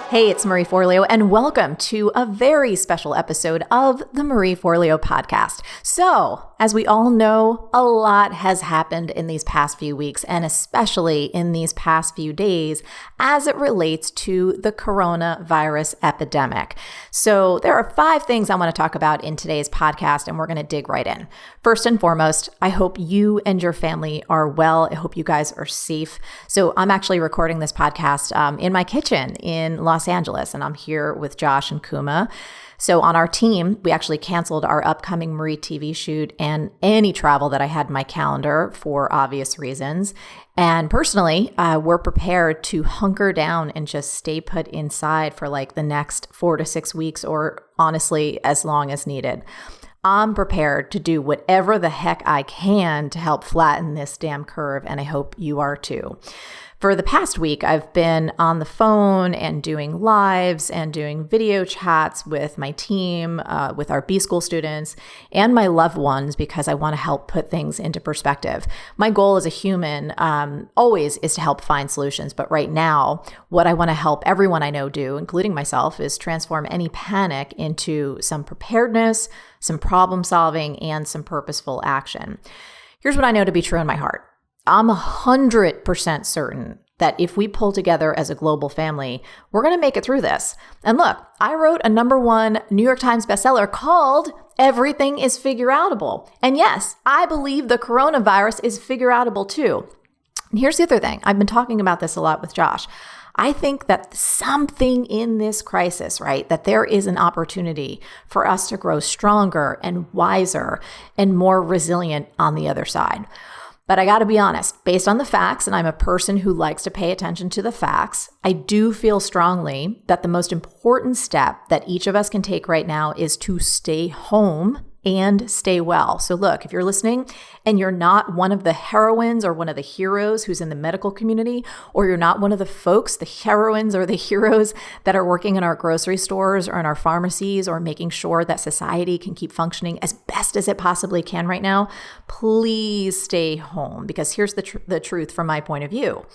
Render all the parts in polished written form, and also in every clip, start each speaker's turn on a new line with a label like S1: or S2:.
S1: Hey, it's Marie Forleo, and welcome to a very special episode of the Marie Forleo podcast. So, as we all know, a lot has happened in these past few weeks, and especially in these past few days as it relates to the coronavirus epidemic. So, there are 5 things I want to talk about in today's podcast, and we're going to dig right in. First and foremost, I hope you and your family are well. I hope you guys are safe. So, I'm actually recording this podcast in my kitchen in Los Angeles, and I'm here with Josh and Kuma. So on our team, we actually canceled our upcoming Marie TV shoot and any travel that I had in my calendar for obvious reasons. And personally, we're prepared to hunker down and just stay put inside for like the next 4 to 6 weeks, or honestly, as long as needed. I'm prepared to do whatever the heck I can to help flatten this damn curve, and I hope you are too. For the past week, I've been on the phone and doing lives and doing video chats with my team, with our B-School students and my loved ones, because I want to help put things into perspective. My goal as a human always is to help find solutions. But right now, what I want to help everyone I know do, including myself, is transform any panic into some preparedness, some problem solving, and some purposeful action. Here's what I know to be true in my heart. I'm 100% certain that if we pull together as a global family, we're going to make it through this. And look, I wrote a #1 New York Times bestseller called Everything is Figure-Outable. And yes, I believe the coronavirus is figure-outable too. And here's the other thing. I've been talking about this a lot with Josh. I think that something in this crisis, right, that there is an opportunity for us to grow stronger and wiser and more resilient on the other side. But I got to be honest, based on the facts, and I'm a person who likes to pay attention to the facts, I do feel strongly that the most important step that each of us can take right now is to stay home and stay well. So look, if you're listening and you're not one of the heroines or one of the heroes who's in the medical community, or you're not one of the folks, the heroines or the heroes that are working in our grocery stores or in our pharmacies or making sure that society can keep functioning as best as it possibly can right now, please stay home, because here's the truth from my point of view.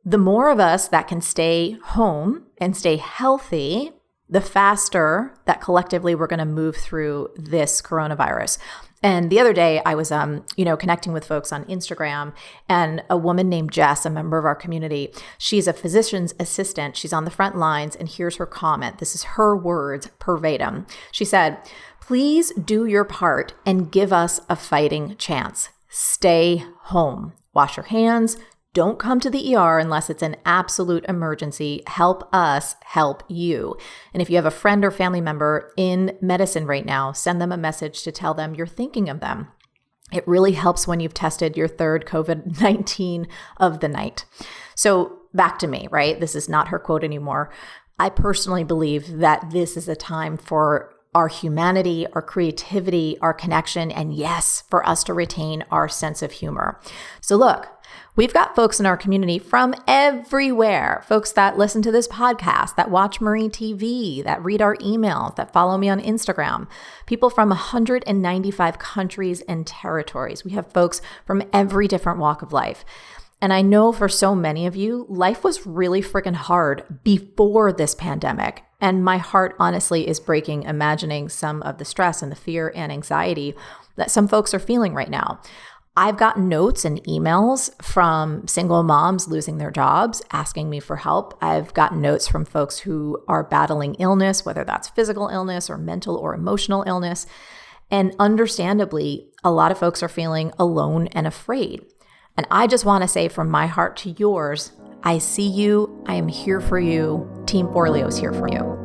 S1: The more of us that can stay home and stay healthy, the faster that collectively we're going to move through this coronavirus. And the other day I was, connecting with folks on Instagram, and a woman named Jess, a member of our community, she's a physician's assistant. She's on the front lines, and here's her comment. This is her words verbatim. She said, "Please do your part and give us a fighting chance. Stay home. Wash your hands. Don't come to the ER unless it's an absolute emergency. Help us help you." And if you have a friend or family member in medicine right now, send them a message to tell them you're thinking of them. It really helps when you've tested your 3rd COVID-19 of the night. So back to me, right? This is not her quote anymore. I personally believe that this is a time for our humanity, our creativity, our connection, and yes, for us to retain our sense of humor. So look, we've got folks in our community from everywhere, folks that listen to this podcast, that watch Marie TV, that read our emails, that follow me on Instagram, people from 195 countries and territories. We have folks from every different walk of life. And I know for so many of you, life was really freaking hard before this pandemic. And my heart honestly is breaking imagining some of the stress and the fear and anxiety that some folks are feeling right now. I've gotten notes and emails from single moms losing their jobs, asking me for help. I've gotten notes from folks who are battling illness, whether that's physical illness or mental or emotional illness. And understandably, a lot of folks are feeling alone and afraid. And I just want to say from my heart to yours, I see you. I am here for you. Team Forleo is here for you.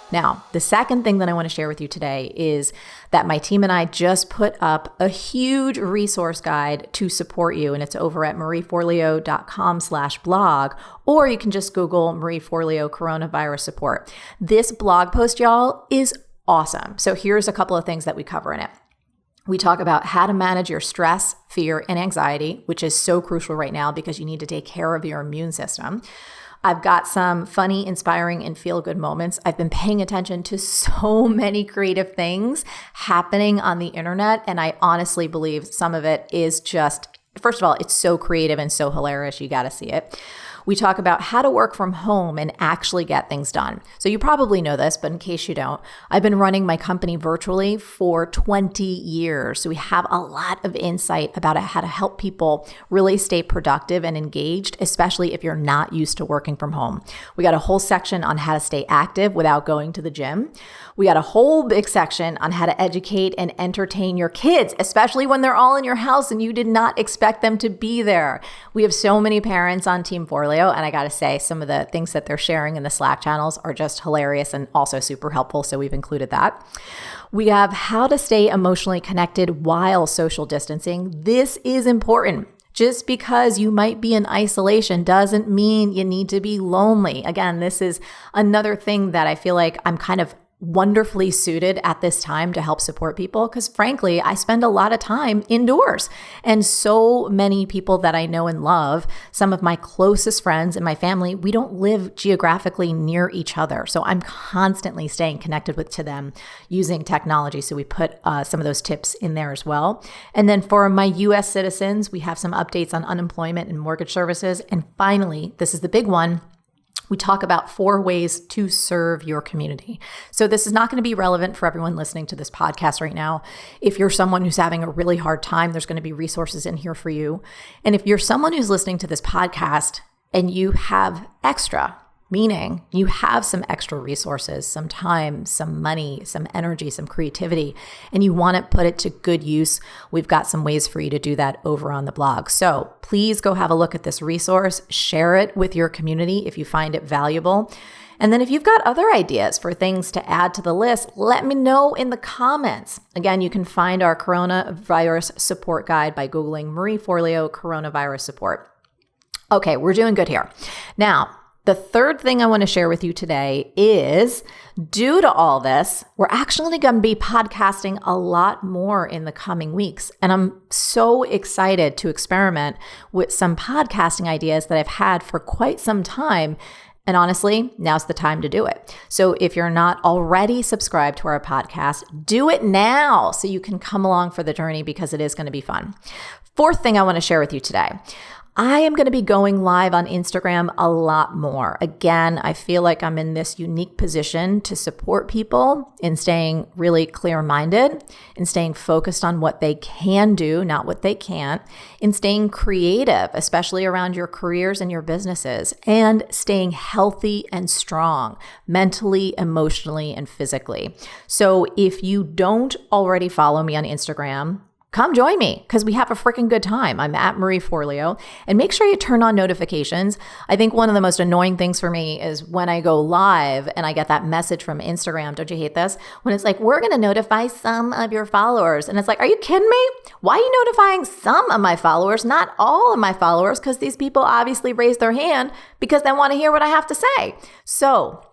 S1: Now, the second thing that I want to share with you today is that my team and I just put up a huge resource guide to support you, and it's over at marieforleo.com/blog, or you can just Google Marie Forleo coronavirus support. This blog post, y'all, is awesome. So here's a couple of things that we cover in it. We talk about how to manage your stress, fear, and anxiety, which is so crucial right now because you need to take care of your immune system. I've got some funny, inspiring, and feel-good moments. I've been paying attention to so many creative things happening on the internet, and I honestly believe some of it is just, first of all, it's so creative and so hilarious. You got to see it. We talk about how to work from home and actually get things done. So you probably know this, but in case you don't, I've been running my company virtually for 20 years. So we have a lot of insight about how to help people really stay productive and engaged, especially if you're not used to working from home. We got a whole section on how to stay active without going to the gym. We got a whole big section on how to educate and entertain your kids, especially when they're all in your house and you did not expect them to be there. We have so many parents on Team Forleo, and I got to say, some of the things that they're sharing in the Slack channels are just hilarious and also super helpful, so we've included that. We have how to stay emotionally connected while social distancing. This is important. Just because you might be in isolation doesn't mean you need to be lonely. Again, this is another thing that I feel like I'm kind of wonderfully suited at this time to help support people because frankly, I spend a lot of time indoors. And so many people that I know and love, some of my closest friends and my family, we don't live geographically near each other. So I'm constantly staying connected to them using technology. So we put some of those tips in there as well. And then for my US citizens, we have some updates on unemployment and mortgage services. And finally, this is the big one. We talk about 4 ways to serve your community. So this is not going to be relevant for everyone listening to this podcast right now. If you're someone who's having a really hard time, there's going to be resources in here for you. And if you're someone who's listening to this podcast and you have extra, meaning you have some extra resources, some time, some money, some energy, some creativity, and you want to put it to good use, we've got some ways for you to do that over on the blog. So please go have a look at this resource, share it with your community if you find it valuable. And then if you've got other ideas for things to add to the list, let me know in the comments. Again, you can find our coronavirus support guide by Googling Marie Forleo coronavirus support. Okay, we're doing good here. Now, the third thing I want to share with you today is, due to all this, we're actually going to be podcasting a lot more in the coming weeks. And I'm so excited to experiment with some podcasting ideas that I've had for quite some time. And honestly, now's the time to do it. So if you're not already subscribed to our podcast, do it now so you can come along for the journey because it is going to be fun. Fourth thing I want to share with you today. I am going to be going live on Instagram a lot more. Again, I feel like I'm in this unique position to support people in staying really clear-minded, in staying focused on what they can do, not what they can't, in staying creative, especially around your careers and your businesses, and staying healthy and strong, mentally, emotionally, and physically. So if you don't already follow me on Instagram, come join me because we have a freaking good time. I'm at Marie Forleo, and make sure you turn on notifications. I think one of the most annoying things for me is when I go live and I get that message from Instagram. Don't you hate this? When it's like, we're going to notify some of your followers. And it's like, are you kidding me? Why are you notifying some of my followers, not all of my followers? Because these people obviously raised their hand because they want to hear what I have to say. So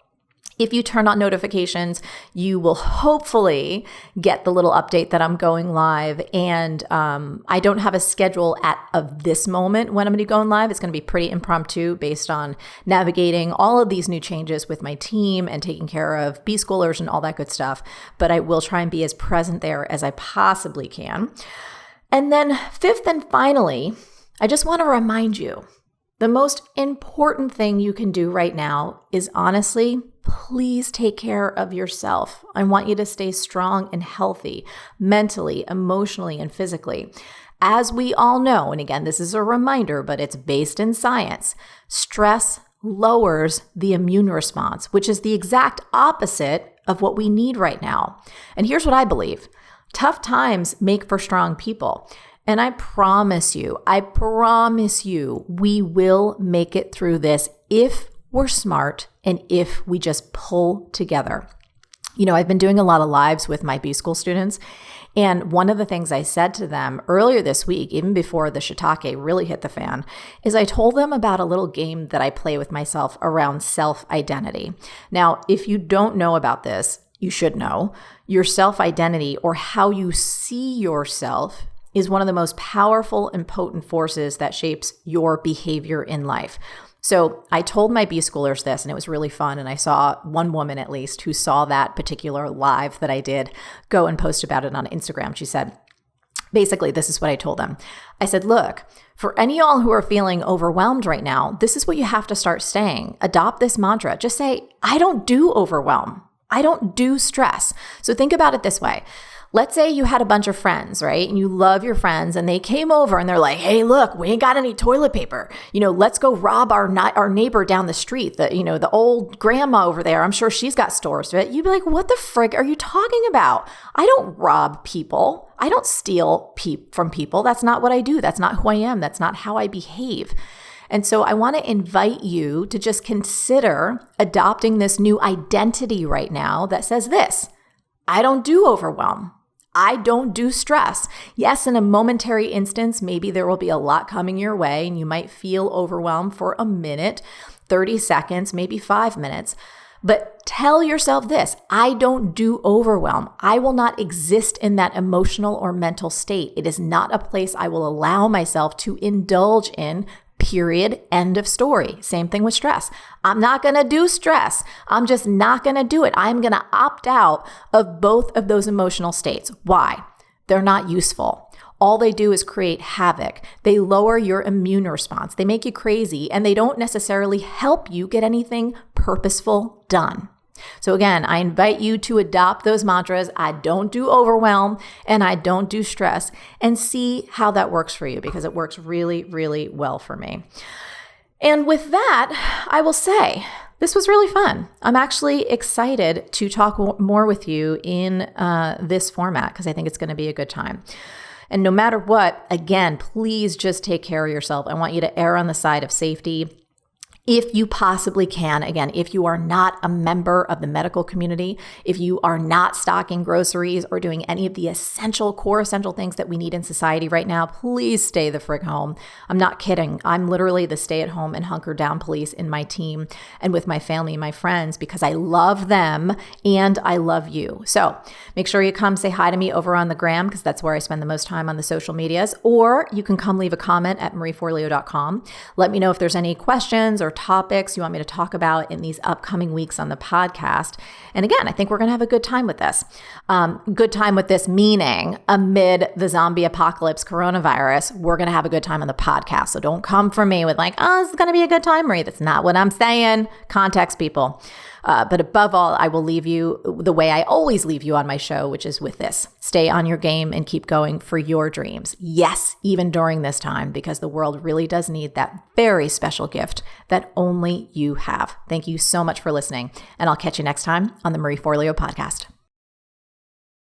S1: if you turn on notifications, you will hopefully get the little update that I'm going live. And I don't have a schedule of this moment when I'm going to be going live. It's going to be pretty impromptu based on navigating all of these new changes with my team and taking care of B-schoolers and all that good stuff. But I will try and be as present there as I possibly can. And then fifth and finally, I just want to remind you, the most important thing you can do right now is honestly, please take care of yourself. I want you to stay strong and healthy, mentally, emotionally, and physically. As we all know, and again, this is a reminder, but it's based in science, stress lowers the immune response, which is the exact opposite of what we need right now. And here's what I believe. Tough times make for strong people. And I promise you, we will make it through this if we're smart and if we just pull together. You know, I've been doing a lot of lives with my B-school students. And one of the things I said to them earlier this week, even before the shiitake really hit the fan, is I told them about a little game that I play with myself around self-identity. Now, if you don't know about this, you should know. Your self-identity, or how you see yourself, is one of the most powerful and potent forces that shapes your behavior in life. So I told my B schoolers this, and it was really fun. And I saw one woman at least who saw that particular live that I did go and post about it on Instagram. She said, basically, this is what I told them. I said, look, for any of y'all who are feeling overwhelmed right now, this is what you have to start saying. Adopt this mantra. Just say, I don't do overwhelm. I don't do stress. So think about it this way. Let's say you had a bunch of friends, right? And you love your friends and they came over and they're like, hey, look, we ain't got any toilet paper. Let's go rob our neighbor down the street, the old grandma over there. I'm sure she's got stores to it. You'd be like, what the frig are you talking about? I don't rob people. I don't steal from people. That's not what I do. That's not who I am. That's not how I behave. And so I want to invite you to just consider adopting this new identity right now that says this: I don't do overwhelm. I don't do stress. Yes, in a momentary instance, maybe there will be a lot coming your way and you might feel overwhelmed for a minute, 30 seconds, maybe 5 minutes. But tell yourself this: I don't do overwhelm. I will not exist in that emotional or mental state. It is not a place I will allow myself to indulge in. Period. End of story. Same thing with stress. I'm not going to do stress. I'm just not going to do it. I'm going to opt out of both of those emotional states. Why? They're not useful. All they do is create havoc. They lower your immune response. They make you crazy, and they don't necessarily help you get anything purposeful done. So again, I invite you to adopt those mantras. I don't do overwhelm and I don't do stress, and see how that works for you, because it works really, really well for me. And with that, I will say this was really fun. I'm actually excited to talk more with you in this format because I think it's going to be a good time. And no matter what, again, please just take care of yourself. I want you to err on the side of safety. If you possibly can, again, if you are not a member of the medical community, if you are not stocking groceries or doing any of the core essential things that we need in society right now, please stay the frig home. I'm not kidding. I'm literally the stay-at-home and hunker-down police in my team and with my family and my friends, because I love them and I love you. So make sure you come say hi to me over on the gram, because that's where I spend the most time on the social medias, or you can come leave a comment at marieforleo.com. Let me know if there's any questions or topics you want me to talk about in these upcoming weeks on the podcast. And again, I think we're going to have a good time with this. Good time with this meaning amid the zombie apocalypse coronavirus, we're going to have a good time on the podcast. So don't come for me with like, oh, this is going to be a good time, Marie. That's not what I'm saying. Context, people. But above all, I will leave you the way I always leave you on my show, which is with this: stay on your game and keep going for your dreams. Yes, even during this time, because the world really does need that very special gift that only you have. Thank you so much for listening, and I'll catch you next time on the Marie Forleo podcast.